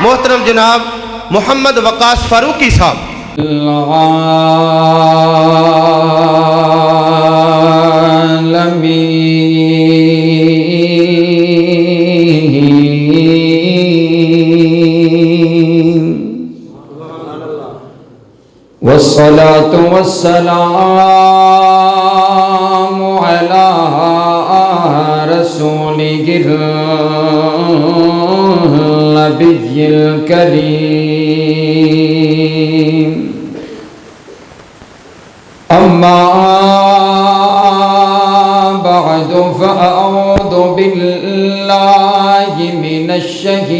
محترم جناب محمد وقاص فاروقی صاحب۔ والصلاة والسلام على رسوله النبي الكريم أما بعد فأعوذ بالله من الشيطان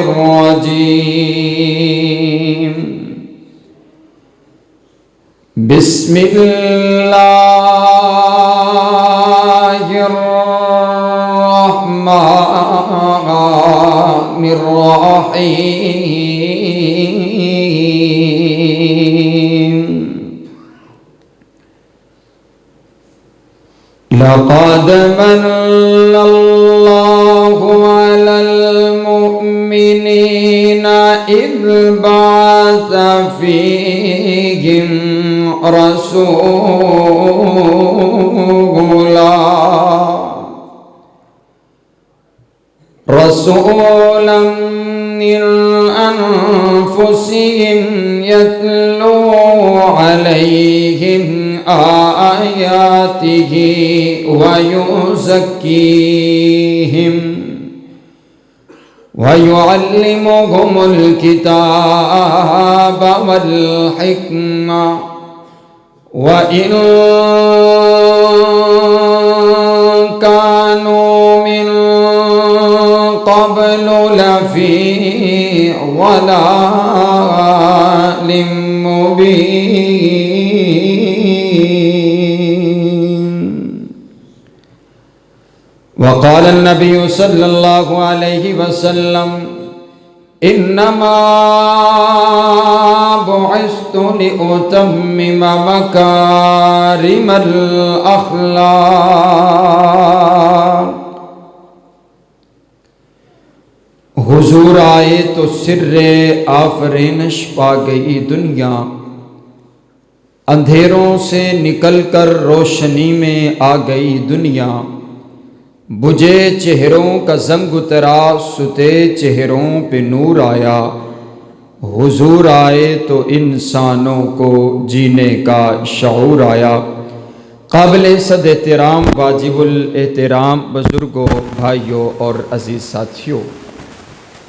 الرجيم بسم الله الرحمن الرحيم لقد من الله على المؤمنين إذ بعث فيهم رسولا من أنفسهم يتلو عليهم آياته ويزكيهم ويعلمهم الكتاب والحكمة وإن كانوا من قبل لفي ضلال مبين. وقال النبي صلى الله عليه وسلم إنما بعثت لأتمم مكارم الأخلاق. حضور آئے تو سر آفرینش پا گئی دنیا، اندھیروں سے نکل کر روشنی میں آ گئی دنیا، بجھے چہروں کا زنگ اترا ستے چہروں پہ نور آیا. حضور آئے تو انسانوں کو جینے کا شعور آیا. قابل صد احترام واجب الاحترام بزرگوں، بھائیوں اور عزیز ساتھیوں،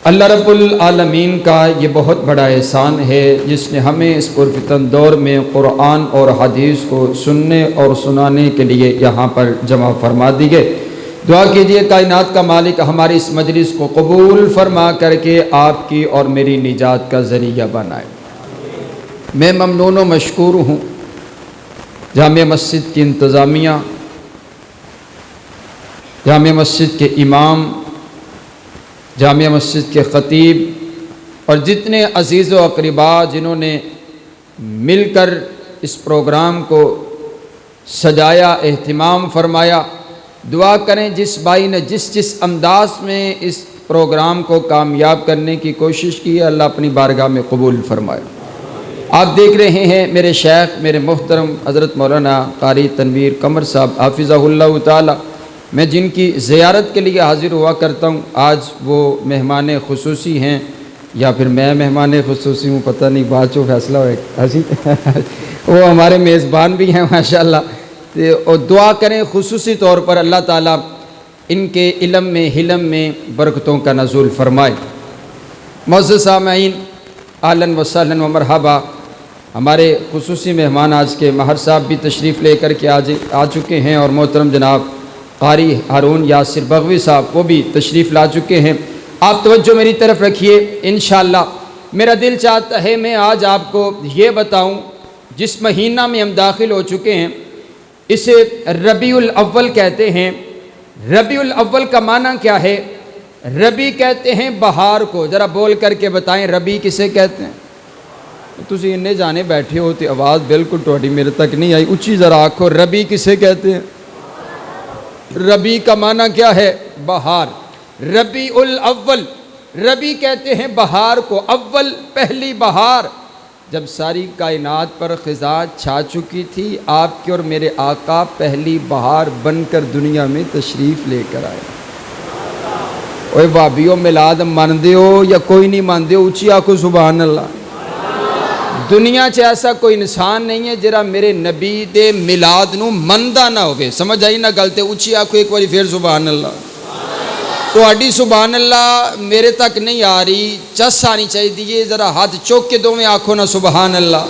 اللہ رب العالمین کا یہ بہت بڑا احسان ہے جس نے ہمیں اس پرفتن دور میں قرآن اور حدیث کو سننے اور سنانے کے لیے یہاں پر جمع فرما دیے. دعا کیجئے کائنات کا مالک ہماری اس مجلس کو قبول فرما کر کے آپ کی اور میری نجات کا ذریعہ بنائے. میں ممنون و مشکور ہوں جامع مسجد کی انتظامیہ، جامع مسجد کے امام، جامع مسجد کے خطیب اور جتنے عزیز و اقربا جنہوں نے مل کر اس پروگرام کو سجایا، اہتمام فرمایا. دعا کریں جس بھائی نے جس انداز میں اس پروگرام کو کامیاب کرنے کی کوشش کی ہے، اللہ اپنی بارگاہ میں قبول فرمائے. آپ دیکھ رہے ہیں میرے شیخ، میرے محترم حضرت مولانا قاری تنویر قمر صاحب حافظہ اللہ تعالی، میں جن کی زیارت کے لیے حاضر ہوا کرتا ہوں، آج وہ مہمان خصوصی ہیں یا پھر میں مہمان خصوصی ہوں، پتہ نہیں، بعد چو فیصلہ ہوئے. وہ ہمارے میزبان بھی ہیں ماشاءاللہ. اور دعا کریں خصوصی طور پر اللہ تعالیٰ ان کے علم میں حلم میں برکتوں کا نزول فرمائے. معزز سامعین، اہلاً و سہلاً و مرحبا. ہمارے خصوصی مہمان آج کے ماہر صاحب بھی تشریف لے کر کے آ چکے ہیں، اور محترم جناب قاری ہارون یاسر بغوی صاحب وہ بھی تشریف لا چکے ہیں. آپ توجہ میری طرف رکھیے. انشاءاللہ میرا دل چاہتا ہے میں آج آپ کو یہ بتاؤں، جس مہینہ میں ہم داخل ہو چکے ہیں اسے ربیع الاول کہتے ہیں. ربیع الاول کا معنی کیا ہے؟ ربی کہتے ہیں بہار کو. ذرا بول کر کے بتائیں ربی کسے کہتے ہیں؟ تسی انہیں جانے بیٹھے ہوتے، آواز بالکل ٹوٹی میرے تک نہیں آئی، اچھی ذرا آکھو. ربی کسے کہتے ہیں؟ ربی کا معنی کیا ہے؟ بہار. ربیع الاول، ربی کہتے ہیں بہار کو، اول پہلی بہار، جب ساری کائنات پر خزاں چھا چکی تھی، آپ کے اور میرے آقا پہلی بہار بن کر دنیا میں تشریف لے کر آئے۔ اوے بھابیو میلاد ماندے ہو یا کوئی نہیں ماندے ہو؟ اچھی آکھو سبحان اللہ۔ دنیا چ ایسا کوئی انسان نہیں ہے جرا میرے نبی دے میلاد نو مندا نہ ہوئے۔ سمجھ آئی نہ گل تے؟ اچھی آکھو ایک باری پھر سبحان اللہ۔ تہاڈی سبحان اللہ میرے تک نہیں آ رہی، چس آنی چاہیے، ذرا ہاتھ چوک کے دو میں آکھو نا سبحان اللہ۔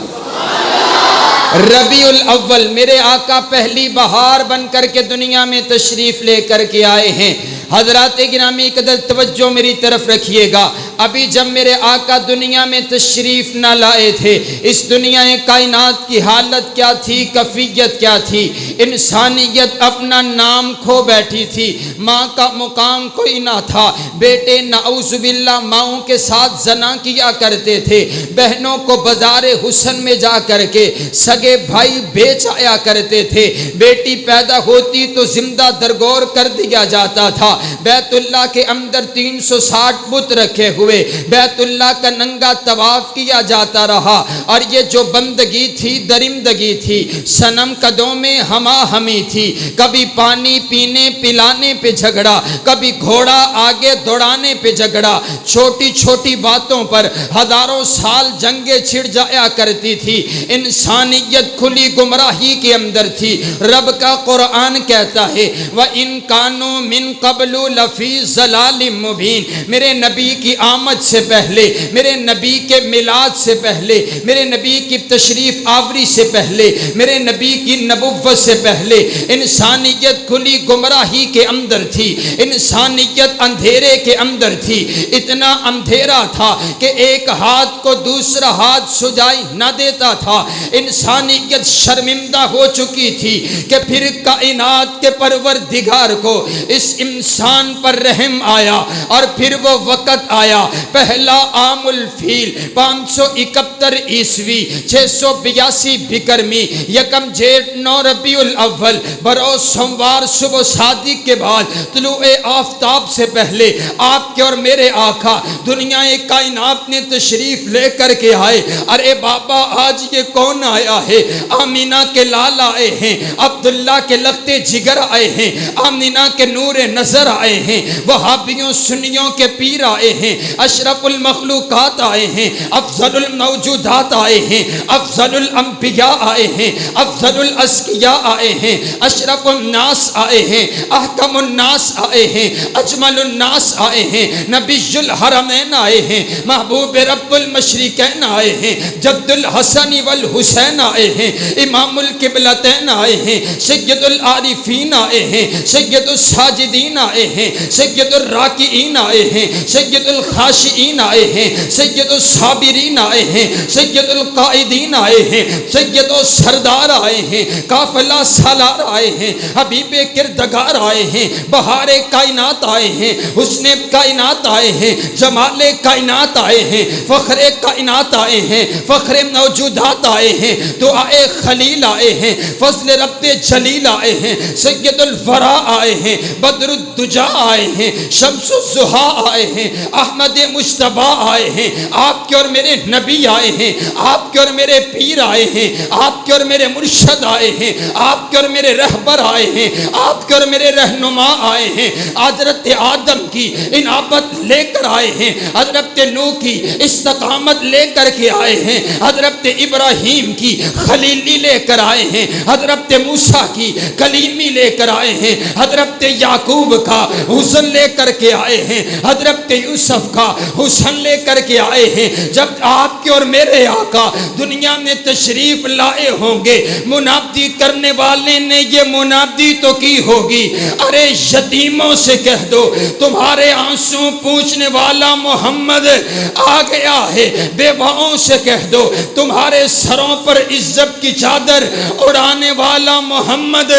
ربیع الاول، میرے آقا پہلی بہار بن کر کے دنیا میں تشریف لے کر کے آئے ہیں۔ حضرات گرامی قدر توجہ میری طرف رکھیے گا، ابھی جب میرے آقا دنیا میں تشریف نہ لائے تھے، اس دنیا کائنات کی حالت کیا تھی، کیفیت کیا تھی؟ انسانیت اپنا نام کھو بیٹھی تھی، ماں کا مقام کوئی نہ تھا، بیٹے نعوذ باللہ ماؤں کے ساتھ زنا کیا کرتے تھے، بہنوں کو بازار حسن میں جا کر کے سگے بھائی بیچ آیا کرتے تھے، بیٹی پیدا ہوتی تو زندہ درگور کر دیا جاتا تھا، بیت اللہ کے اندر 360 بت رکھے ہوئے بیت اللہ کا ننگا طواف کیا جاتا رہا، اور یہ جو بندگی تھی درندگی تھی، صنم قدوں میں ہما ہمی تھی، کبھی پانی پینے پلانے پہ جھگڑا، کبھی گھوڑا آگے دوڑانے پہ جھگڑا، چھوٹی چھوٹی باتوں پر ہزاروں سال جنگیں چھڑ جایا کرتی تھی، انسانیت کھلی گمراہی کے اندر تھی۔ رب کا قرآن کہتا ہے وَإِن كَانُوا مِن قَبْلُ لَفِي ضَلَالٍ مُبِينٍ، میرے نبی کی آمد سے پہلے، میرے نبی کے میلاد سے پہلے، میرے نبی کی تشریف آوری سے پہلے، میرے نبی کی نبوت سے پہلے انسانیت کھلی گمراہی کے اندر تھی، انسانیت اندھیرے کے اندر تھی، اتنا اندھیرا تھا کہ ایک ہاتھ کو دوسرا ہاتھ سجائی نہ دیتا تھا، انسانیت شرمندہ ہو چکی تھی کہ پھر کائنات کے پروردگار کو اس انسان پر رحم آیا، اور پھر وہ وقت آیا، پہلا عام الفیل 571 عیسوی 682 بکرمی، یکم جیٹ 9 ربیع الاول، بروز سوموار صبح صادق کے بعد طلوع آفتاب سے پہلے آپ کے اور میرے آقا دنیا کائنات نے تشریف لے کر کے آئے۔ ارے بابا آج یہ کون آیا ہے؟ آمینہ کے لال آئے ہیں، عبداللہ کے لختے جگر آئے ہیں، آمینہ کے نور نظر آئے ہیں، وہابیوں سنیوں کے پیر آئے ہیں، اشرف المخلوقات آئے ہیں، افضل الموجودات آئے ہیں، افضل الانبیاء آئے ہیں، افضل الاسقیاء آئے ہیں، اشرف الناس آئے ہیں، احکم الناس آئے ہیں، اجمل الناس آئے ہیں، نبی الحرمین آئے ہیں، محبوب رب المشرقین آئے ہیں، جد الحسن والحسین آئے ہیں، امام القبلتین آئے ہیں، سید العارفین آئے ہیں، سید الساجدین آئے ہیں، سید الراکعین آئے ہیں، سید الخاشعین آئے ہیں، سید الصابرین آئے ہیں، سید القائدین آئے ہیں، سید السردار آئے ہیں، قافلہ سالار آئے ہیں، حبیب کردگار آئے ہیں، بہار کائنات آئے ہیں، حسن کائنات آئے ہیں، جمال کائنات آئے ہیں، فخر کائنات آئے ہیں، فخر موجودات آئے ہیں، دعائے خلیل آئے ہیں، فضل رب جلیل آئے ہیں، سید الورا آئے ہیں، بدر الدجا آئے ہیں، شمس الضحا آئے ہیں، احمد مجتبی آئے ہیں، آپ کے اور میرے نبی آئے ہیں، آپ کے اور میرے پیر آئے ہیں، آپ کے اور میرے مرشد آئے ہیں، آپ کے اور میرے رہبر آئے ہیں، آپ کے اور میرے رہنما آئے ہیں، حضرت آدم کی انابت لے کر آئے ہیں، حضرت نوح کی استقامت لے کر کے آئے ہیں، حضرت ابراہیم کی خلیلی لے کر آئے ہیں، حضرت موسیٰ کی کلیمی لے کر آئے ہیں، حضرت یعقوب کا حسن لے کر کے آئے ہیں، حضرت یوسف کا حسن لے کر کے آئے ہیں۔ جب آپ کے اور میرے آقا دنیا میں تشریف لائے ہوں گے، منادی کرنے والے نے یہ منادی تو کی ہوگی، ارے یتیموں سے کہہ دو تمہارے آنسو پوچھنے والا محمد آ گیا ہے، بیواؤں سے کہہ دو تمہارے سروں پر عزت کی چادر اڑانے والا محمد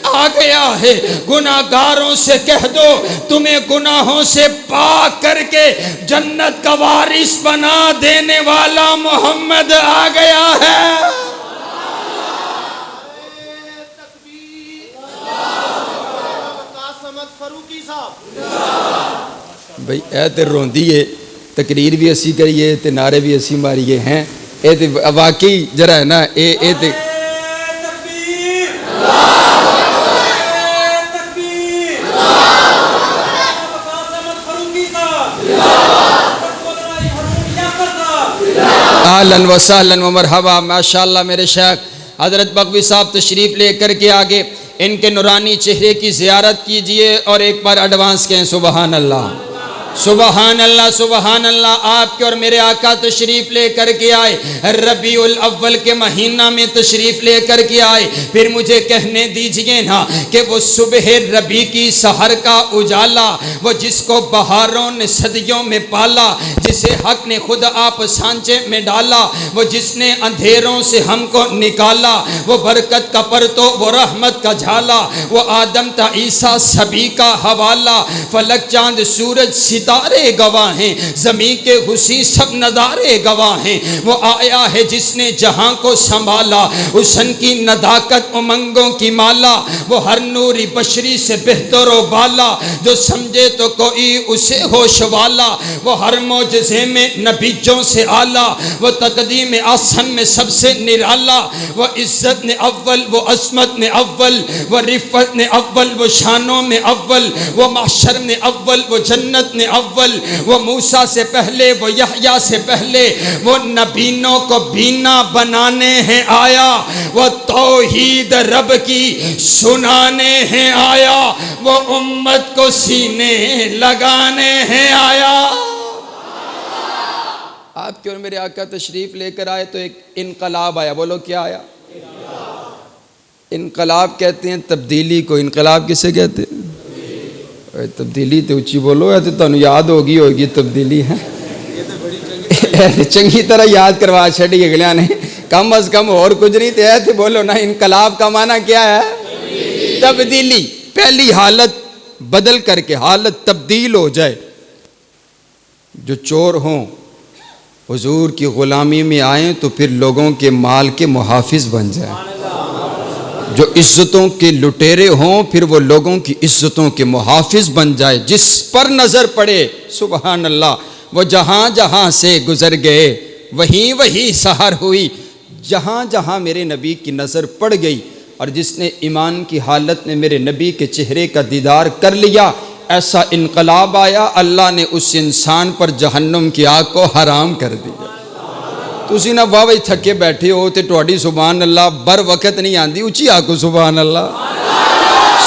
آ گیا ہے، گناہگاروں سے کہہ دو تمہیں گناہوں سے پاک کر کے جنت کا وارث بنا دینے والا محمد آ گیا ہے۔ فاروقی صاحب بھئی اے تے روندی ہے، تقریر بھی اسی کریے تے نعرے بھی اسی ماریے ہیں، اے تے واقعی جرا ہے نا اے تے اہلاً و سہلاً و مرحبا۔ ماشاءاللہ میرے شیخ حضرت بغوی صاحب تشریف لے کر کے آگے ان کے نورانی چہرے کی زیارت کیجئے اور ایک بار ایڈوانس کہیں سبحان اللہ، سبحان اللہ، سبحان اللہ۔ آپ کے اور میرے آقا تشریف لے کر کے آئے، ربیع الاول کے مہینہ میں تشریف لے کر کے آئے، پھر مجھے کہنے دیجئے نا کہ وہ صبح ربیع کی سحر کا اجالا، وہ جس کو بہاروں نے صدیوں میں پالا، جسے حق نے خود آپ سانچے میں ڈالا، وہ جس نے اندھیروں سے ہم کو نکالا، وہ برکت کا پرتو، وہ رحمت کا جھالا، وہ آدم تا عیسیٰ سبھی کا حوالہ، فلک چاند سورج ستارے گواہ ہیں، زمین کے حسین سب نظارے گواہ ہیں، وہ آیا ہے جس نے جہاں کو سنبھالا، حسن کی نداکت امنگوں کی مالا، وہ ہر نوری بشری سے بہتر و بالا، جو سمجھے تو کوئی اسے ہوش والا، وہ ہر معجزے میں نبیوں سے اعلیٰ، وہ تقدیم احسن میں سب سے نرالا، وہ عزت نے اول، وہ عظمت نے اول، وہ رفت نے اول، وہ شانوں میں اول، وہ محشر نے اول، وہ جنت نے اول، وہ موسیٰ سے پہلے، وہ یحییٰ سے پہلے، وہ نبینوں کو بینا بنانے ہیں آیا، وہ توحید رب کی سنانے ہیں آیا، وہ امت کو سینے لگانے ہیں آیا۔ آپ کے اور میرے آقا تشریف لے کر آئے تو ایک انقلاب آیا، بولو کیا آیا؟ انقلاب کہتے ہیں تبدیلی کو، انقلاب کسے کہتے ہیں؟ تبدیلی تو اچھی بولو، ہے تو تانوں یاد ہوگی تبدیلی ہے، چنگی طرح یاد کروا چھڑی اگلیاں نے، کم از کم اور کچھ نہیں تو ہے تو بولو نا۔ انقلاب کا معنی کیا ہے؟ تبدیلی، پہلی حالت بدل کر کے حالت تبدیل ہو جائے۔ جو چور ہوں حضور کی غلامی میں آئیں تو پھر لوگوں کے مال کے محافظ بن جائیں، جو عزتوں کے لٹیرے ہوں پھر وہ لوگوں کی عزتوں کے محافظ بن جائے، جس پر نظر پڑے سبحان اللہ وہ جہاں جہاں سے گزر گئے، وہیں وہیں سحر ہوئی، جہاں جہاں میرے نبی کی نظر پڑ گئی، اور جس نے ایمان کی حالت میں میرے نبی کے چہرے کا دیدار کر لیا، ایسا انقلاب آیا، اللہ نے اس انسان پر جہنم کی آگ کو حرام کر دیا۔ تسی نہ واہ تھکے بیٹھے ہو تے تہاڈی سبحان اللہ بر وقت نہیں آندی، اچھی آکو سبحان اللہ،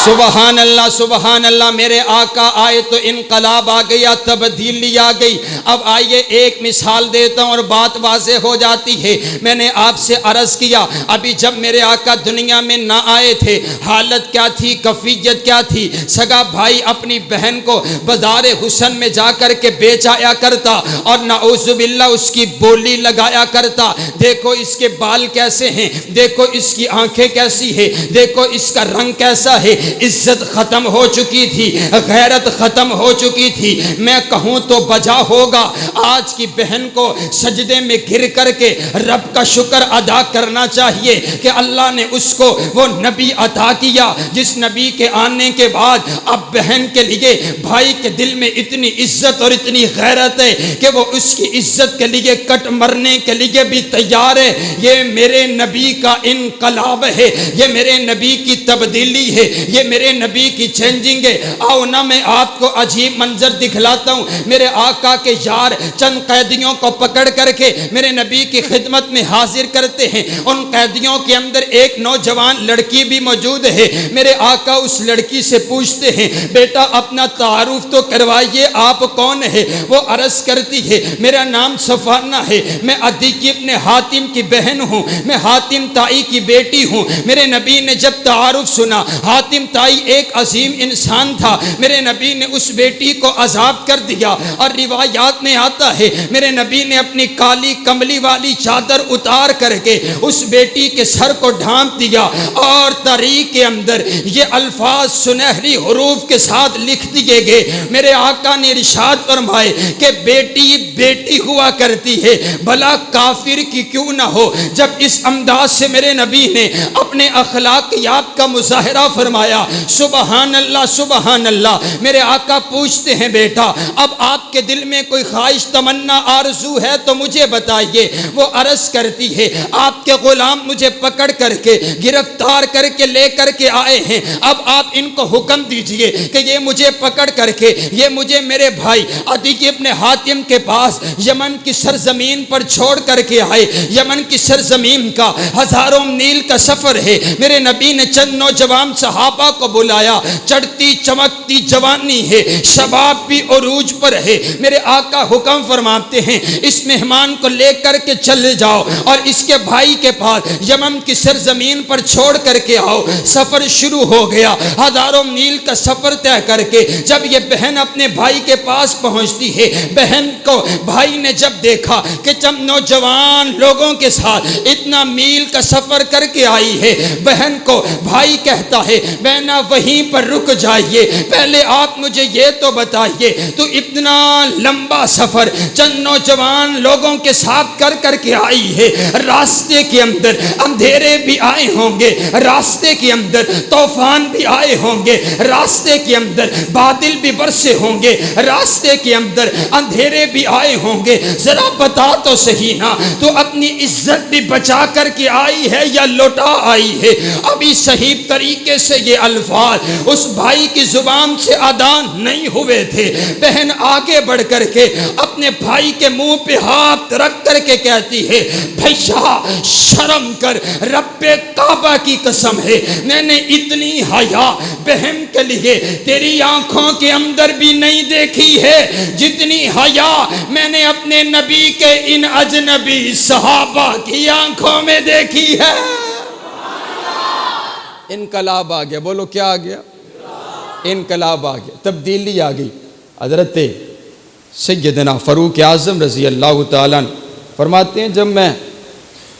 سبحان اللہ، سبحان اللہ۔ میرے آقا آئے تو انقلاب آ گیا، تبدیلی آ گئی۔ اب آئیے ایک مثال دیتا ہوں اور بات واضح ہو جاتی ہے۔ میں نے آپ سے عرض کیا ابھی جب میرے آقا دنیا میں نہ آئے تھے حالت کیا تھی، کیفیت کیا تھی۔ سگا بھائی اپنی بہن کو بازار حسن میں جا کر کے بیچ آیا کرتا اور نعوذ باللہ اس کی بولی لگایا کرتا، دیکھو اس کے بال کیسے ہیں، دیکھو اس کی آنکھیں کیسی ہے، دیکھو اس کا رنگ کیسا ہے۔ عزت ختم ہو چکی تھی، غیرت ختم ہو چکی تھی۔ میں کہوں تو بجا ہوگا آج کی بہن کو سجدے میں گر کر کے رب کا شکر ادا کرنا چاہیے کہ اللہ نے اس کو وہ نبی عطا کیا جس نبی کے آنے کے بعد اب بہن کے لیے بھائی کے دل میں اتنی عزت اور اتنی غیرت ہے کہ وہ اس کی عزت کے لیے کٹ مرنے کے لیے بھی تیار ہے۔ یہ میرے نبی کا انقلاب ہے، یہ میرے نبی کی تبدیلی ہے، یہ میرے نبی کی چینجنگ ہے۔ آؤ نا میں آپ کو عجیب منظر دکھلاتا ہوں۔ میرے آقا کے یار چند قیدیوں کو پکڑ کر کے میرے نبی کی خدمت میں حاضر کرتے ہیں۔ ان قیدیوں کے اندر ایک نوجوان لڑکی بھی موجود ہے۔ میرے آقا اس لڑکی سے پوچھتے ہیں بیٹا اپنا تعارف تو کروائیے، آپ کون ہے؟ وہ عرض کرتی ہے میرا نام صفانہ ہے، میں عدی ابن حاتم کی بہن ہوں، میں حاتم تائی کی بیٹی ہوں۔ میرے نبی نے جب تعارف سنا، حاتم تائی ایک عظیم انسان تھا، میرے نبی نے اس بیٹی کو عذاب کر دیا، اور روایات میں آتا ہے میرے نبی نے اپنی کالی کملی والی چادر اتار کر کے اس بیٹی کے سر کو ڈھانپ دیا، اور تاریخ کے اندر یہ الفاظ سنہری حروف کے ساتھ لکھ دیے گئے۔ میرے آقا نے ارشاد فرمائے کہ بیٹی بیٹی ہوا کرتی ہے بھلا کافر کی کیوں نہ ہو۔ جب اس انداز سے میرے نبی نے اپنے اخلاقیات کا مظاہرہ فرمایا فرمایا سبحان اللہ سبحان اللہ۔ میرے آقا پوچھتے ہیں بیٹا اب آپ کے دل میں کوئی خواہش تمنا آرزو ہے تو مجھے بتائیے۔ وہ عرض کرتی ہے آپ کے غلام مجھے پکڑ کر کے گرفتار کر کے لے کر کے آئے ہیں، اب آپ ان کو حکم دیجئے کہ یہ مجھے پکڑ کر کے یہ مجھے میرے بھائی عدی ابن حاتم کے پاس یمن کی سرزمین پر چھوڑ کر کے آئے۔ یمن کی سرزمین کا ہزاروں میل کا سفر ہے۔ میرے نبی نے چند نوجوان صحابہ کو بلایا، چڑھتی چمکتی جوانی ہے، شباب بھی عروج پر ہے۔ میرے آقا حکم فرماتے ہیں اس مہمان کو لے کر کے چلے جاؤ اور اس کے بھائی کے پاس یمن کی سرزمین پر چھوڑ کر کے آؤ۔ سفر شروع ہو گیا، ہزاروں میل کا سفر طے کر کے جب یہ بہن اپنے بھائی کے پاس پہنچتی ہے، بہن کو بھائی نے جب دیکھا کہ چند نوجوان لوگوں کے ساتھ اتنا میل کا سفر کر کے آئی ہے، بہن کو بھائی کہتا ہے بہنا وہیں پر رک جائیے، پہلے آپ مجھے یہ تو بتائیے تو اتنا لمبا سفر چند نوجوان لوگوں کے ساتھ کر کے آئی ہے، راستے کے اندر اندھیرے بھی آئے ہوں گے، راستے کے اندر طوفان بھی آئے ہوں گے، راستے کے اندر بادل بھی برسے ہوں گے، راستے کے اندر اندھیرے بھی آئے ہوں گے، ذرا بتا تو صحیح نا تو اپنی عزت بھی بچا کر کے آئی ہے یا لوٹا آئی ہے؟ ابھی صحیح طریقے سے یہ الفاظ اس بھائی کی زبان سے ادا نہیں ہوئے تھے۔ بہن آگے بڑھ کر کے اپنے بھائی کے منہ پہ ہاتھ رکھ کر کے کہتی ہے بھیا شرم کر، رب کعبہ کی قسم ہے میں نے اتنی حیا بہن کے لیے تیری آنکھوں کے اندر بھی نہیں دیکھی ہے جتنی حیا میں نے اپنے نبی کے ان اجنبی صحابہ کی آنکھوں میں دیکھی ہے۔ انقلاب آ گیا، بولو کیا آ گیا؟ انقلاب آ گیا، تبدیلی آ گئی۔ حضرت سیدنا فاروق اعظم رضی اللہ تعالیٰ عنہ فرماتے ہیں جب میں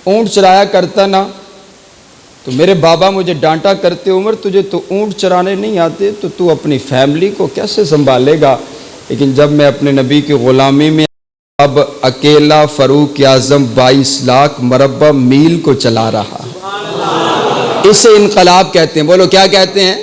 اونٹ چرایا کرتا نا تو میرے بابا مجھے ڈانٹا کرتے عمر تجھے تو اونٹ چرانے نہیں آتے تو تو اپنی فیملی کو کیسے سنبھالے گا، لیکن جب میں اپنے نبی کی غلامی میں اب اکیلا فاروق اعظم 22 لاکھ مربع میل کو چلا رہا، اسے انقلاب کہتے ہیں۔ بولو کیا کہتے ہیں؟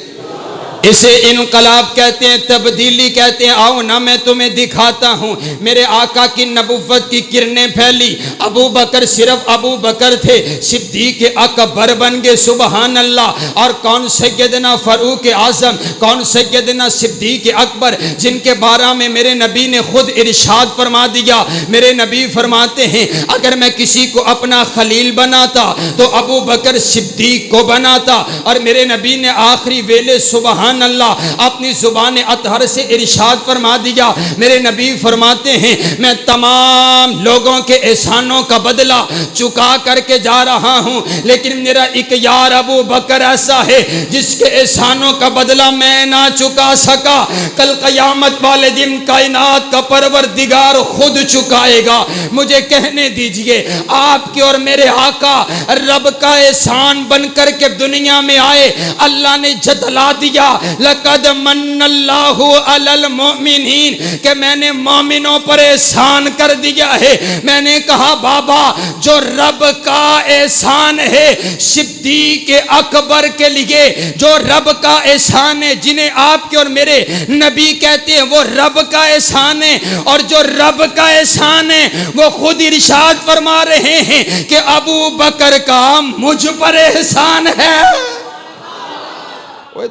اسے انقلاب کہتے ہیں، تبدیلی کہتے ہیں۔ آؤ نا میں تمہیں دکھاتا ہوں۔ میرے آقا کی نبوت کی کرنیں پھیلی، ابو بکر صرف ابو بکر تھے، صدیق اکبر بن گئے، سبحان اللہ۔ اور کون سیدنا فاروق اعظم، کون سیدنا صدیق اکبر جن کے بارے میں میرے نبی نے خود ارشاد فرما دیا۔ میرے نبی فرماتے ہیں اگر میں کسی کو اپنا خلیل بناتا تو ابو بکر صدیق کو بناتا، اور میرے نبی نے آخری ویلے سبحان اللہ اپنی زبان اطہر سے ارشاد فرما دیا۔ میرے نبی فرماتے ہیں میں تمام لوگوں کے احسانوں کا بدلہ چکا کر کے جا رہا ہوں، لیکن میرا ایک یار ابو بکر ایسا ہے جس کے احسانوں کا بدلہ میں نہ چکا سکا، کل قیامت والے دن کائنات کا پروردگار خود چکائے گا۔ مجھے کہنے دیجئے آپ کے اور میرے آقا رب کا احسان بن کر کے دنیا میں آئے، اللہ نے جتلا دیا لقد من اللہ علی المؤمنین کہ میں نے مومنوں پر احسان کر دیا ہے۔ میں نے کہا بابا جو رب کا احسان ہے صدیق اکبر کے لیے، جو رب کا احسان ہے جنہیں آپ کے اور میرے نبی کہتے ہیں وہ رب کا احسان ہے، اور جو رب کا احسان ہے وہ خود ارشاد فرما رہے ہیں کہ ابو بکر کا مجھ پر احسان ہے۔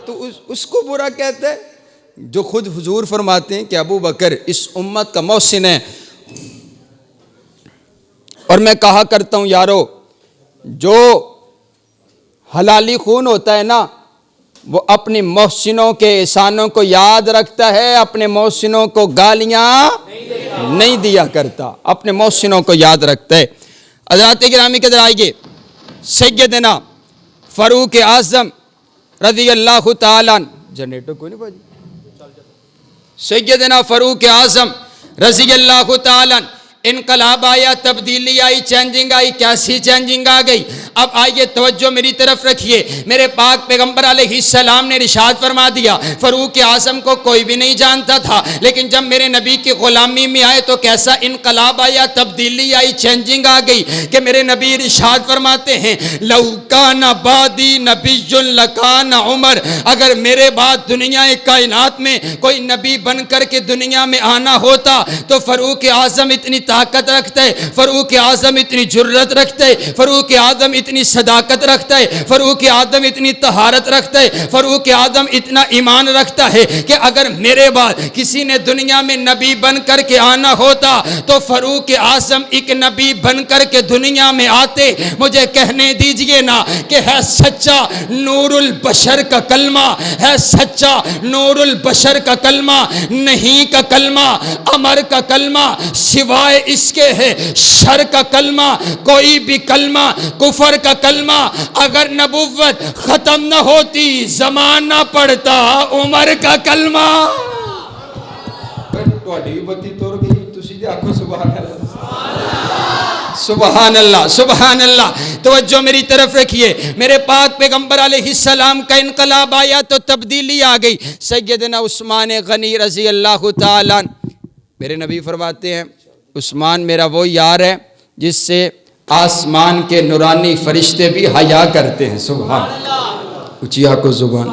تو اس کو برا کہتے ہیں جو خود حضور فرماتے ہیں کہ ابو بکر اس امت کا محسن ہے۔ اور میں کہا کرتا ہوں یارو جو حلالی خون ہوتا ہے نا وہ اپنی محسنوں کے احسانوں کو یاد رکھتا ہے، اپنے محسنوں کو گالیاں نہیں دیا کرتا، اپنے محسنوں کو یاد رکھتا ہے۔ حضرات گرامی کے در آئیے سیدنا فاروق اعظم رضی اللہ تعالیٰ جنریٹر کوئی نہیں بھائی، سیدنا فاروق اعظم رضی اللہ تعالیٰ انقلاب آیا، تبدیلی آئی، چینجنگ آئی۔ کیسی چینجنگ آ گئی؟ اب آئیے توجہ میری طرف رکھیے، میرے پاک پیغمبر علیہ السلام نے ارشاد فرما دیا، فاروق اعظم کو کوئی بھی نہیں جانتا تھا، لیکن جب میرے نبی کی غلامی میں آئے تو کیسا انقلاب آیا، تبدیلی آئی، چینجنگ آ گئی کہ میرے نبی ارشاد فرماتے ہیں لو کان بعدی نبی لکان عمر، اگر میرے بعد دنیا کائنات میں کوئی نبی بن کر کے دنیا میں آنا ہوتا تو فاروق اعظم اتنی طاقت رکھتے، فاروق اعظم اتنی جرت رکھتے، فاروق اعظم اتنی صداقت رکھتا ہے، فاروق اعظم اتنی طہارت رکھتا ہے، فاروق اعظم اتنا ایمان رکھتا ہے کہ اگر میرے بعد کسی نے دنیا میں نبی بن کر کے آنا ہوتا تو فاروق اعظم ایک نبی بن کر کے دنیا میں آتے۔ مجھے کہنے دیجئے نا کہ ہے سچا نور البشر کا کلمہ، ہے سچا نور البشر کا کلمہ، نہیں کا کلمہ، امر کا کلمہ، سوائے اس کے ہے شر کا کلمہ، کوئی بھی کلمہ، کفر کا کلمہ، اگر نبوت ختم نہ ہوتی زمانہ پڑتا عمر کا کلمہ۔ سبحان اللہ، سبحان اللہ، توجہ میری طرف رکھیے، میرے پاک پیغمبر علیہ السلام کا انقلاب آیا تو تبدیلی آ گئی۔ سیدنا عثمان غنی رضی اللہ تعالیٰ، میرے نبی فرماتے ہیں عثمان میرا وہ یار ہے جس سے آسمان کے نورانی فرشتے بھی حیا کرتے ہیں۔ سبحان اللہ، اچھی آکو سبحان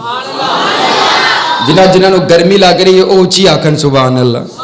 جنہوں گرمی لگ رہی ہے وہ اچھی آکن سبحان اللہ،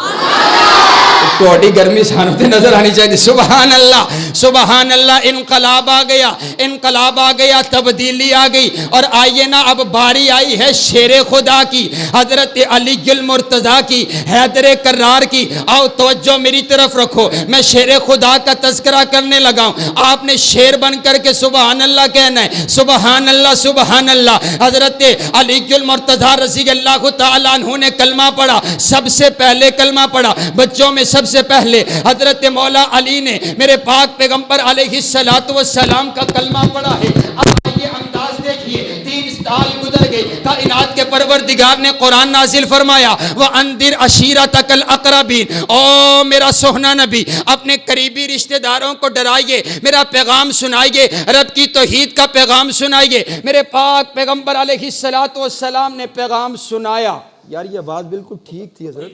توڑی گرمی سانوں تے نظر آنی چاہیے۔ سبحان اللہ، سبحان اللہ، انقلاب آ گیا، انقلاب آ گیا، تبدیلی آ گئی۔ اور آئیے نا اب باری آئی ہے شیر خدا کی، حضرت علی المرتضیٰ کی، حیدر کرار کی۔ آؤ توجہ میری طرف رکھو، میں شیر خدا کا تذکرہ کرنے لگا ہوں، آپ نے شیر بن کر کے سبحان اللہ کہنا ہے۔ سبحان اللہ، سبحان اللہ۔ حضرت علی المرتضیٰ رضی اللہ تعالیٰ عنہ نے کلمہ پڑھا، سب سے پہلے کلمہ پڑھا، بچوں میں سب سے پہلے حضرت مولا علی نے میرے پاک پیغمبر علیہ السلام کا کلمہ پڑھا ہے۔ اب یہ انداز دیکھیے، 3 سال گزر گئے، کائنات کے پروردگار نے قرآن نازل فرمایا وَأَنذِرْ عَشِيرَتَكَ الْأَقْرَبِينَ، او میرا سوہنا نبی اپنے قریبی رشتہ داروں کو ڈرائیے، میرا پیغام سنائیے، رب کی توحید کا پیغام سنائیے۔ میرے پاک پیغمبر علیہ السلام نے پیغام سنایا۔ یار یہ بات بالکل ٹھیک تھی حضرت،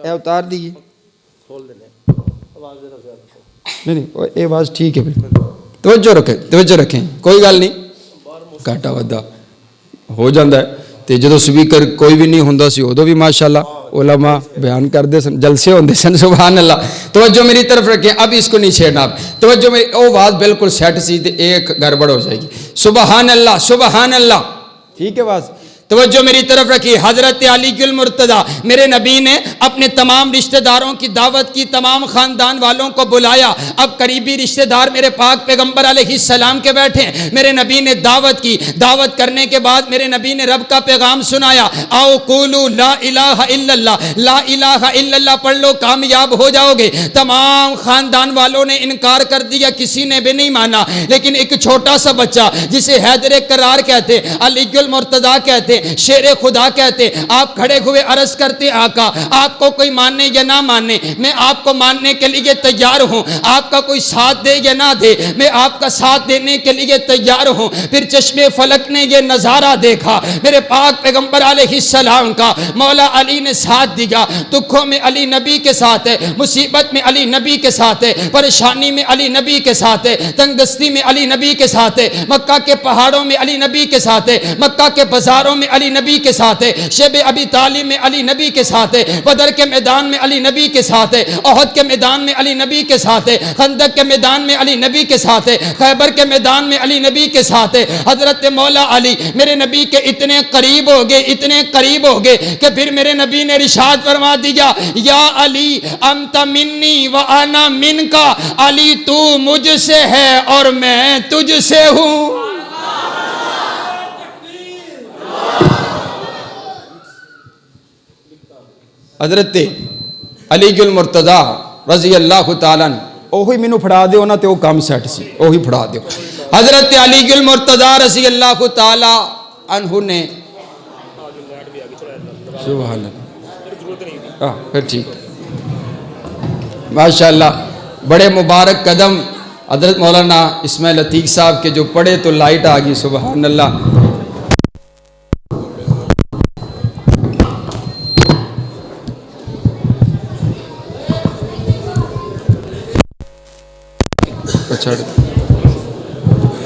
اے اتار دیجیے، نہیں یہ آواز ٹھیک ہے، توجہ رکھیں، کوئی گل نہیں، گھاٹا ودا ہو جاتا ہے۔ تو جدو سپیکر کوئی بھی نہیں ہوتا سی ادو بھی ماشاءاللہ علماء بیان کرتے سن، جلسے ہوتے سن۔ سبحان اللہ، توجہ میری طرف رکھیں، اب اس کو نہیں چھیڑنا، آپ توجہ میری، وہ آواز بالکل سیٹ سی تو ایک گڑبڑ ہو جائے گی۔ سبحان اللہ، سبحان اللہ، ٹھیک ہے آواز، توجہ میری طرف رکھی۔ حضرت علی المرتضیٰ میرے نبی نے اپنے تمام رشتہ داروں کی دعوت کی، تمام خاندان والوں کو بلایا۔ اب قریبی رشتہ دار میرے پاک پیغمبر علیہ السلام کے بیٹھے، میرے نبی نے دعوت کی، دعوت کرنے کے بعد میرے نبی نے رب کا پیغام سنایا، آؤ قولوا لا الہ الا اللہ، لا الہ الا اللہ پڑھ لو کامیاب ہو جاؤ گے۔ تمام خاندان والوں نے انکار کر دیا، کسی نے بھی نہیں مانا، لیکن ایک چھوٹا سا بچہ جسے حیدر کرار کہتے، علی المرتضیٰ کہتے، شیر خدا کہتے، آپ کھڑے ہوئے عرض کرتے آقا آپ کو کوئی ماننے یا نہ ماننے میں آپ کو ماننے کے لیے تیار ہوں، آپ کا کوئی ساتھ دے یا نہ دے میں آپ کا ساتھ دینے کے لیے تیار ہوں۔ پھر چشم فلک نے یہ نظارہ دیکھا، میرے پاک پیغمبر علیہ السلام کا، مولا علی نے ساتھ دیا، دکھوں میں علی نبی کے ساتھ ہے، مصیبت میں علی نبی کے ساتھ ہے، پریشانی میں علی نبی کے ساتھ ہے، تنگ دستی میں علی نبی کے ساتھ ہے، مکہ کے پہاڑوں میں علی نبی کے ساتھ ہے، مکہ کے بازاروں میں علی نبی کے ساتھ ہے، شیب ابی طالب میں علی نبی کے ساتھ ہے، بدر کے میدان میں علی نبی کے ساتھ ہے، احد کے میدان میں علی نبی کے ساتھ ہے، خندق کے میدان میں علی نبی کے ساتھ ہے، خیبر کے میدان میں علی نبی کے ساتھ ہے۔ حضرت مولا علی میرے نبی کے اتنے قریب ہو گئے، اتنے قریب ہو گئے کہ پھر میرے نبی نے ارشاد فرما دیا، یا علی انت منی و انا منکا، علی تو مجھ سے ہے اور میں تجھ سے ہوں۔ حضرت علی المرتضیٰ رضی اللہ تعالیٰ اوہی مینوں پھڑا دیو نا تے وہ کام سیٹ سی، اوہی پھڑا دیو۔ حضرت علی المرتضیٰ رضی اللہ تعالیٰ عنہ نے سبحان اللہ، پھر ٹھیک، ماشاءاللہ بڑے مبارک قدم حضرت مولانا اسماعیل عتیق صاحب کے جو پڑھے تو لائٹ آ گئی، سبحان اللہ۔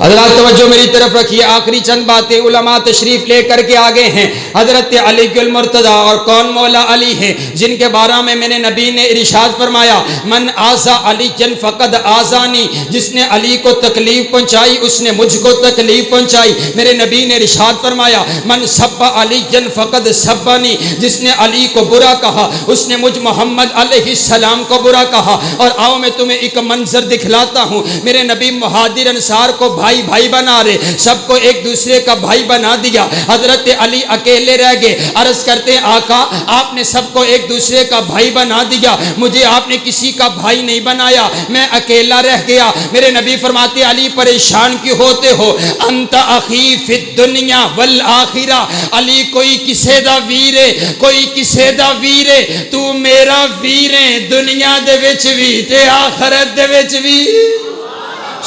حضرات توجہ میری طرف رکھیے، آخری چند باتیں علماء تشریف لے کر کے آگے ہیں۔ حضرت علی المرتضیٰ، اور کون مولا علی ہیں جن کے بارے میں میرے نبی نے ارشاد فرمایا، من آذا علی فقد آذانی، جس نے علی کو تکلیف پہنچائی اس نے مجھ کو تکلیف پہنچائی۔ میرے نبی نے ارشاد فرمایا، من سب علی فقد سبانی، جس نے علی کو برا کہا اس نے مجھ محمد علیہ السلام کو برا کہا۔ اور آؤ میں تمہیں ایک منظر دکھلاتا ہوں، میرے نبی مہاجر انصار کو بھائی بنا رہے، سب کو ایک دوسرے کا بھائی بنا دیا۔ حضرت علی اکیلے رہ گئے، عرض کرتے ہیں آقا آپ نے سب کو ایک دوسرے کا بھائی بنا دیا، مجھے آپ نے کسی کا بھائی نہیں بنایا، میں اکیلا رہ گیا۔ میرے نبی فرماتے علی پریشان کیوں ہوتے ہو، انت اخی فی الدنیا والآخرہ، علی کوئی کسے دا ویرے، کوئی کسے دا ویرے، تو میرا ویرے دنیا دے وچ وی تے آخرت دے وچ وی۔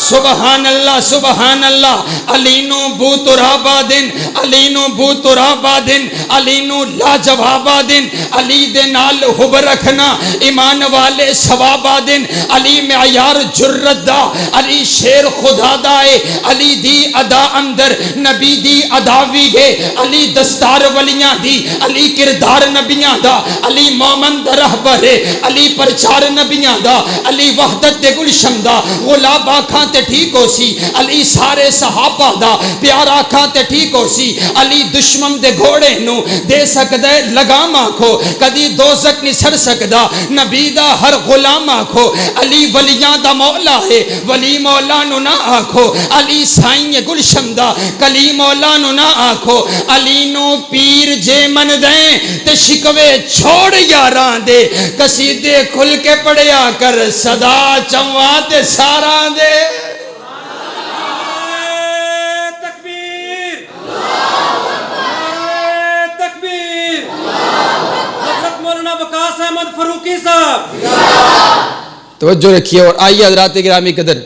سبحان اللہ سبحان اللہ۔ علی نو بو ترابادن، علی نو بو ترابادن، علی نو لا جوابادن، علی دے نال حب رکھنا ایمان والے ثوابادن، علی معیار جرت دا، علی شیر خدا دائے، علی دی ادا اندر نبی دی ادا وی گے، علی دستار ولیاں دی، علی کردار نبیاں دا، علی مومن دا رہبر، علی پرچار نبیاں دا، علی وحدت دے گلشن دا، غلاب آکھاں تے ٹھیک ہو سی، علی سارے صحابہ دا پیار آکھاں تے ٹھیک ہو سی، علی دشمن دے گھوڑے نو دے سکدے لگام آکھو، کدی دوزک نہیں سر سکدا، نبی دا ہر غلام آکھو، علی ولیاں دا مولا ہے، ولی مولا نو نہ آکھو، علی سائیں گلشن دا کلی مولا نو نہ آکھو، علی نو پیر جے من دیں تے شکوے چھوڑ یاراں دے، قصیدے کھل کے پڑھیا کر صدا چواں تے ساراں دے۔ فاروقی صاحب توجہ رکھیے۔ اور آئیے حضرات گرامی قدر،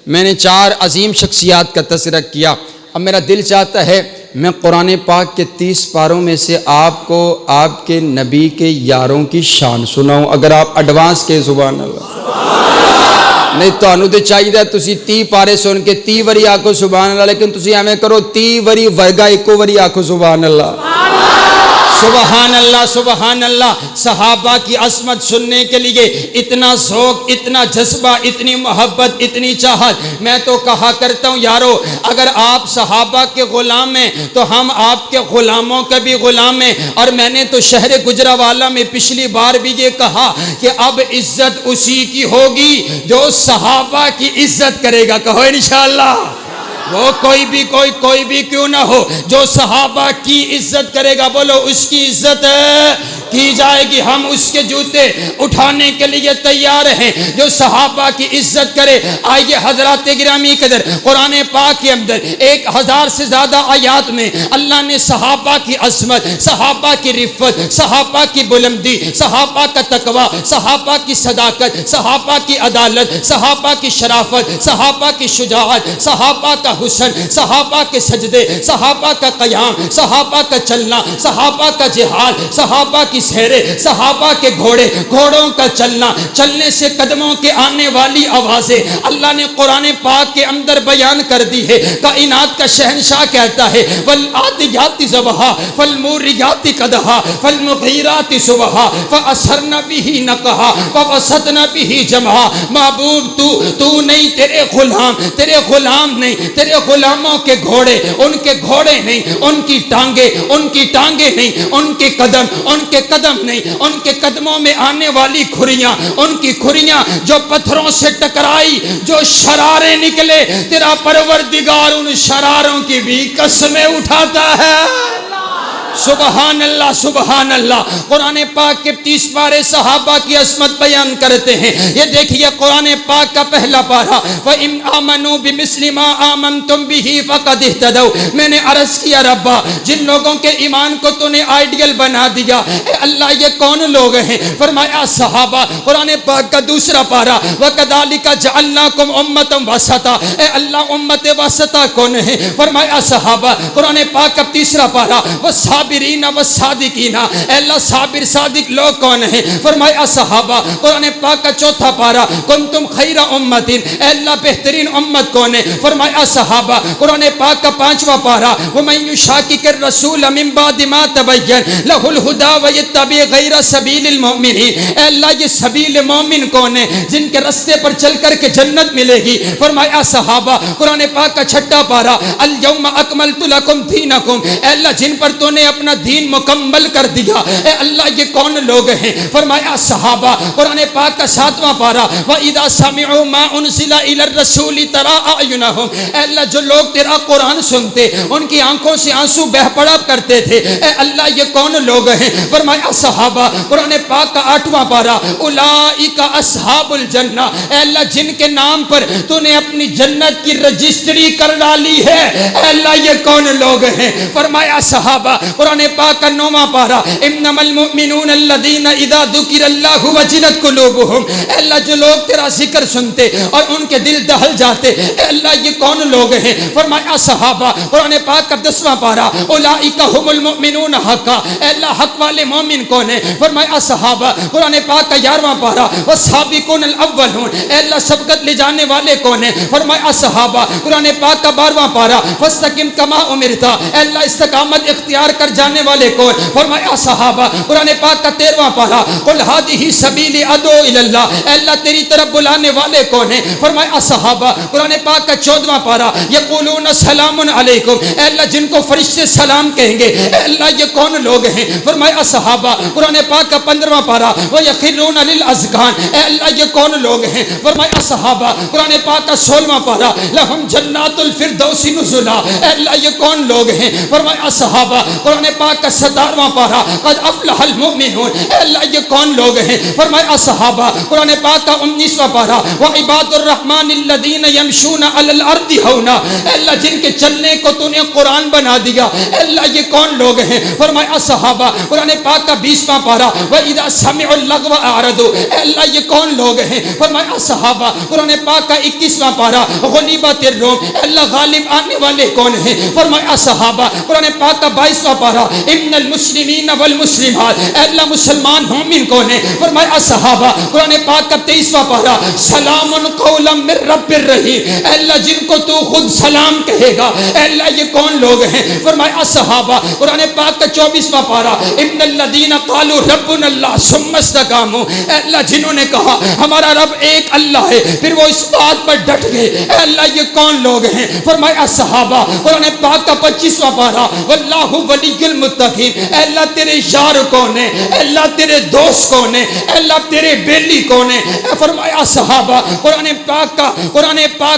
میں نے 4 عظیم شخصیات کا تذکرہ کیا، اب میرا دل چاہتا ہے میں قرآن پاک کے 30 پاروں میں سے آپ کو آپ کے نبی کے یاروں کی شان سناؤں، اگر آپ ایڈوانس کے سبحان اللہ۔ نہیں تو انو دے چاہیے دا تسی 30 پارے سن کے 30 وری آکھو سبحان اللہ، لیکن تسی ہمیں کرو 30 وری ورگا 1 وری آکھو سبحان اللہ۔ سبحان اللہ سبحان اللہ۔ صحابہ کی عظمت سننے کے لیے اتنا ذوق، اتنا جذبہ، اتنی محبت، اتنی چاہت۔ میں تو کہا کرتا ہوں یارو، اگر آپ صحابہ کے غلام ہیں تو ہم آپ کے غلاموں کے بھی غلام ہیں۔ اور میں نے تو شہر گجرانوالہ میں پچھلی بار بھی یہ کہا کہ اب عزت اسی کی ہوگی جو صحابہ کی عزت کرے گا، کہو انشاءاللہ۔ وہ کوئی بھی کیوں نہ ہو، جو صحابہ کی عزت کرے گا، بولو اس کی عزت کی جائے گی، ہم اس کے جوتے اٹھانے کے لیے تیار ہیں۔ جو صحابہ کی عزت کرے، آئیے حضرات گرامی قدر، قرآن پاک کے اندر 1000 سے زیادہ آیات میں اللہ نے صحابہ کی عظمت، صحابہ کی رفت، صحابہ کی بلندی، صحابہ کا تقوی، صحابہ کی صداقت، صحابہ کی عدالت، صحابہ کی شرافت، صحابہ کی شجاعت، صحابہ کا حسن، صحابہ کے سجدے، صحابہ کا قیام، صحابہ کا چلنا، صحابہ کا جہاد، صحابہ کی سیرے، صحابہ کے گھوڑے، گھوڑوں کا چلنا، چلنے سے قدموں کے آنے والی آوازیں اللہ نے قرآن پاک کے اندر بیان کر دی ہے۔ کائنات کا شہنشاہ کہتا ہے والعادیات ضبحا فالموریات قدحا فالمغیرات صبحا فاثرن به نقحا فوسطن به جمعا۔ محبوب تو نہیں، تیرے غلام نہیں، تیرے غلاموں کے گھوڑے، ان کے گھوڑے نہیں، ان کی ٹانگیں نہیں، ان کے قدم نہیں، ان کے قدموں میں آنے والی کھریاں، ان کی کھریاں جو پتھروں سے ٹکرائی، جو شرارے نکلے، تیرا پروردگار ان شراروں کی بھی قسمیں اٹھاتا ہے۔ سبحان اللہ سبحان اللہ. قرآن پاک کے 30 پارے صحابہ کی عظمت بیان کرتے ہیں. یہ دیکھیے قرآن پاک کا پہلا پارہ وَإِنْ آمَنُوا بِمِثْلِ مَا آمَنْتُمْ بِهِ فَقَدِ اهْتَدَوْا. میں نے عرض کیا ربا جن لوگوں کے ایمان کو تو نے آئیڈیل بنا دیا اے اللہ یہ کون لوگ ہیں؟ فرمایا صحابہ. قرآن پاک کا دوسرا پارہ وَكَذَلِكَ جَعَلْنَاكُمْ أُمَّةً وَسَطًا. اے اللہ امت وسطہ کون ہے؟ فرمایا صحابہ. قرآن پاک کا تیسرا پارہ والصابرین والصادقین. اے اللہ صابر صادق لوگ کون ہیں؟ فرمایا صحابہ. قرآن پاک کا چوتھا پارہ کنتم خیر امت. اے اللہ بہترین امت کون ہے؟ فرمایا صحابہ. قرآن پاک کا پانچواں پارہ ومن یشاقق الرسول من بعد ما تبین لہ الہدی ویتبع غیر سبیل المؤمنین. اے اللہ یہ سبیل مومن کون ہے جن کے رستے پر چل کر کے جنت ملے گی؟ فرمایا صحابہ. قرآن پاک کا چھٹا پارہ الیوم اکملت لکم دینکم. اے اللہ جن پر تو نے اپنا دین مکمل کر دیا اے اللہ یہ کون لوگ ہیں؟ فرمایا صحابہ. قرآن پاک کا ساتواں پارہ وَإِذَا سَمِعُوا مَا أُنزِلَ إِلَى الرَّسُولِ تَرَىٰ أَعْيُنَهُمْ. اے اللہ جو لوگ تیرا قرآن سنتے ان کی آنکھوں سے آنسو بہ پڑا کرتے تھے اے اللہ یہ کون لوگ ہیں؟ فرمایا صحابہ. قرآن پاک کا آٹھواں پارہ اولئک اصحاب الجنہ. اے اللہ جن کے نام پر تو نے اپنی جنت کی رجسٹری کر ڈالی ہے اے اللہ یہ کون لوگ ہیں؟ فرمایا صحابہ. قرآن پاک کا نوواں پارہ انما المؤمنون الذین اذا ذکر اللہ وجلت قلوبہم. اے اللہ جو لوگ تیرا ذکر سنتے اور ان کے دل دہل جاتے اے اللہ یہ کون لوگ ہیں؟ فرمایا صحابہ. قرآن پاک کا 10واں پارہ اولئک هم المؤمنون حقا. اے اللہ حق والے مومن کون ہیں؟ فرمایا صحابہ. قرآن پاک کا 11واں پارہ والسابقون الاولون. اے اللہ سبقت لے جانے والے کون ہیں؟ فرمایا صحابہ. قرآن پاک کا 12واں پارہ فاستقم کما امرت. اے اللہ استقامت اختیار کر جانے والے کون؟ فرمایا صحابہ. قرآن پاک کا 13واں پارہ قل هذه سبیلی ادعو الی اللہ. اے اللہ تیری طرف بلانے والے کون ہیں؟ فرمایا صحابہ. قرآن پاک کا 14واں پارہ یقولون سلام علیکم. اے اللہ جن کو فرشتے سلام کہیں گے اے اللہ یہ کون لوگ ہیں؟ فرمایا صحابہ. قرآن پاک کا 15واں پارہ ویخرون للاذقان. اے اللہ یہ کون لوگ ہیں؟ فرمایا صحابہ. قرآن پاک کا 16واں پارہ لہم جنات الفردوس نزلا. اے اللہ یہ کون لوگ ہیں؟ فرمایا صحابہ. قرآن پاک کا 17واں پارہ قد افلح المؤمنون. اے اللہ یہ کون لوگ ہیں؟ فرمایا صحابہ. قرآن پاک کا 19واں پارہ وعباد الرحمن الذین یمشون علی الارض ہونا. اے اللہ جن کے چلنے کو تو نے قرآن بنا دیا اے اللہ یہ کون لوگ ہیں؟ فرمایا صحابہ. قرآن پاک کا 20واں پارہ وَإِذَا سَمِعُوا اللَّغْوَ أَعْرَضُوا. اے اللہ یہ کون لوگ ہیں؟ فرمایا صحابہ. قرآن پاک کا 21واں پارہ غلیبت الروم. اے اللہ غالب آنے والے کون ہیں؟ فرمایا صحابہ. قرآن پاک کا 22واں پارہ ان المسلمین والمسلمات. اے اللہ مسلمان مومن کون ہیں؟ فرمایا صحابہ. قرآن پاک کا 23واں پارہ سلام قولا من رب الرحیم. اے اللہ جن کو تو خود سلام کہے گا اے اللہ یہ کون لوگ ہیں؟ فرمایا صحابہ. قرآن پاک کا 24واں پارہ ان الذین قالوا ربنا اللہ ثم استقاموا. اے اللہ جنہوں نے کہا ہمارا رب ایک اللہ ہے پھر وہ اس بات پر ڈٹ گئے اے اللہ یہ کون لوگ ہیں؟ فرمایا صحابہ. قرآن پاک کا 25واں پارہ واللہ ولی المتقین. اے اللہ تیرے یار کون ہیں؟ اے اللہ تیرے دوست کون ہیں؟ اے اللہ تیرے بیلی کون ہیں؟ فرمایا صحابہ. قرآن پاک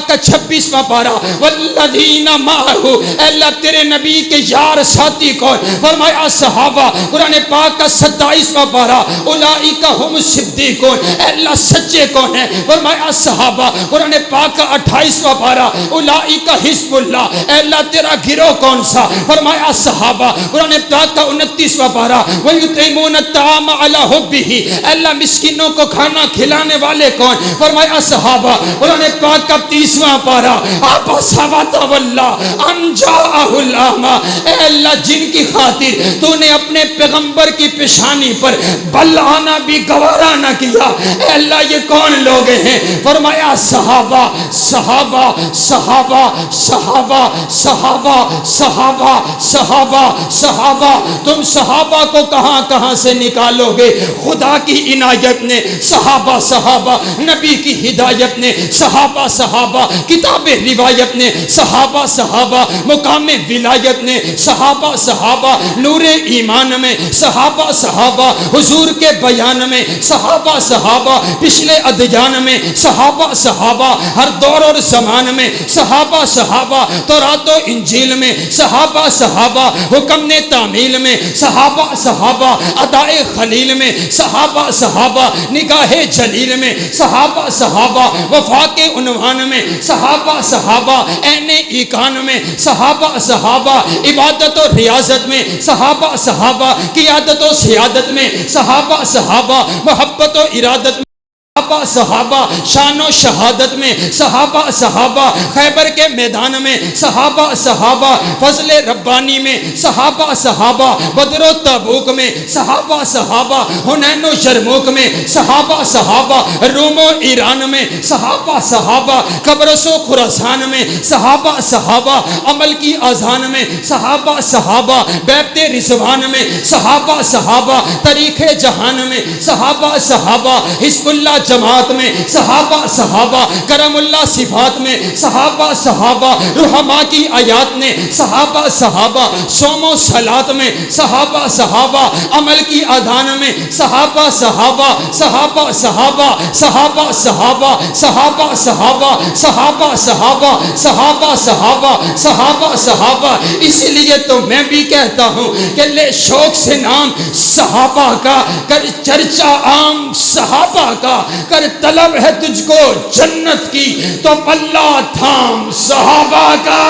کا 26واں پارہ والذین معہ. اے اللہ تیرے نبی کے یار ساتھی کون؟ فرمایا صحابہ. قرآن پاک کا 27واں پارہ اولئک هم الصدیقون. اے اللہ سچے کون ہیں؟ فرمایا صحابہ. قرآن پاک کا 28واں پارہ اولئک حزب اللہ. اے اللہ تیرا گروہ کون سا؟ فرمایا صحابہ. قرآن پاک کا 29واں پارہ ویطعمون الطعام علی حبہ. اے اللہ مسکینوں کو کھانا کھلانے والے کون؟ فرمایا صحابہ. قرآن پاک کا 30واں پارہ آپا سوات واللہ انجاءہ الاعمی. اے اللہ جن کی خاطر تو نے اپنے پیغمبر کی پیشانی پر بل آنا بھی گوارا نہ کیا اے اللہ یہ کون لوگ ہیں؟ فرمایا صحابہ صحابہ صحابہ صحابہ صحابہ صحابہ صحابہ صحابہ. تم صحابہ کو کہاں کہاں سے نکالو گے؟ خدا کی عنایت نے صحابہ صحابہ، نبی کی ہدایت نے صحابہ صحابہ، کتاب روایت نے صحابہ صحابہ، مقام ولایت نے صحابہ صحابہ، نور ایمان میں صحابہ صحابہ، حضور کے بیان میں صحابہ صحابہ، پچھلے ادیان میں صحابہ صحابہ، ہر دور اور زمان میں صحابہ صحابہ، تورات و انجیل میں صحابہ صحابہ، حکم فن تعمیل میں صحابہ صحابہ، ادائے خلیل میں صحابہ صحابہ، نگاہ جلیل میں صحابہ صحابہ، وفا کے عنوان میں صحابہ صحابہ، عین ایقان میں صحابہ صحابہ، عبادت و ریاضت میں صحابہ صحابہ، قیادت و سیادت میں صحابہ صحابہ، محبت و ارادت میں صحابہ صحابہ، شان و شہادت میں صحابہ صحابہ، خیبر کے میدان میں صحابہ صحابہ، فضل ربانی میں صحابہ صحابہ، بدر و تبوک میں صحابہ صحابہ، حنین و یرموک میں صحابہ صحابہ، روم و ایران میں صحابہ صحابہ، قبرص و خراسان میں صحابہ صحابہ، عمل کی اذان میں صحابہ صحابہ، بیعت رضوان میں صحابہ صحابہ، تاریخ جہان میں صحابہ صحابہ، حزب اللہ جماعت میں صحابہ صحابہ، کرم اللہ صفات میں صحابہ صحابہ، رحماء کی آیات نے صحابہ صحابہ، صوم و صلات میں صحابہ صحابہ، عمل کی اذان میں صحابہ صحابہ، صحابہ صحابہ، صحابہ صحابہ، صحابہ صحابہ، صحابہ صحابہ، صحابہ صحابہ، صحابہ صحابہ۔ اس لیے تو میں بھی کہتا ہوں کہ لے شوق سے نام صحابہ کا، کر چرچا عام صحابہ کا، کر طلب ہے تجھ کو جنت کی تو پلہ تھام صحابہ کا۔